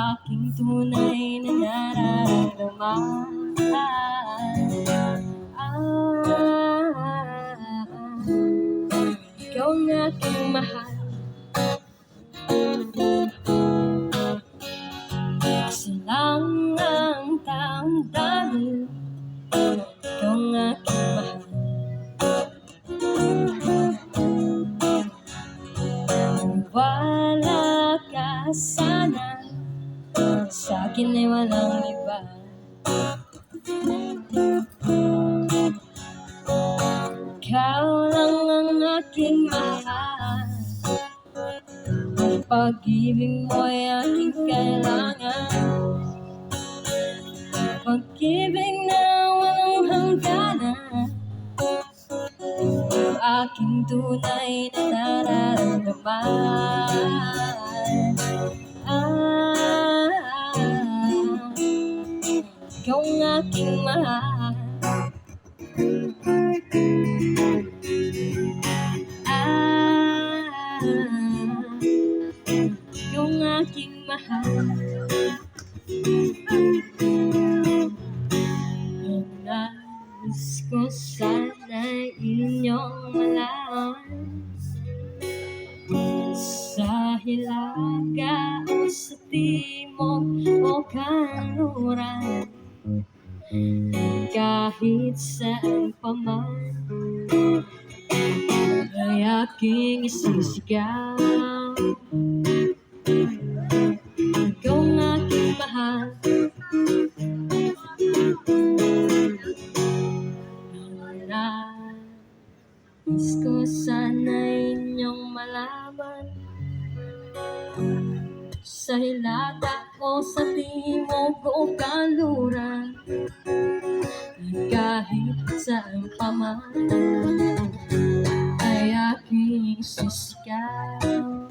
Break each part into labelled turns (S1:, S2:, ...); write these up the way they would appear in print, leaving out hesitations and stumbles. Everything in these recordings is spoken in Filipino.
S1: aking tunay na nararamdaman. Ikaw ang aking mahal, isa lang ang taong dahil ikaw ang aking mahal. Wala ka sana, sa'kin ay walang iba. Ikaw lang ang aking mahal, ang pag-ibig mo'y aking kailangan. Pag-ibig na walang hangganan, ang aking tunay na nararamdaman. Ikaw ang aking mahal, ikaw ang aking mahal. Ang nais ko sana'y inyong malaman, sa hilaga o sa timog o kanluran, kahit saan pa man ay aking isisigaw. Ikaw ang aking mahal, nais ko sana inyong malaman, sa hilata o sa timog o kanluran, kahit saan pa man ay aking sisigaw.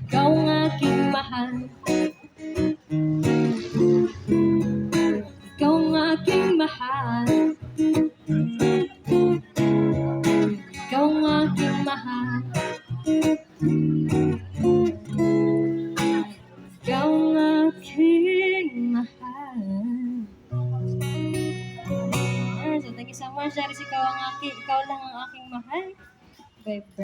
S1: Ikaw ang aking mahal, ikaw ang aking mahal, ikaw ang aking mahal, ikaw ang aking mahal. So thank you so much, Charis. Ikaw lang ang aking mahal. Bye bye.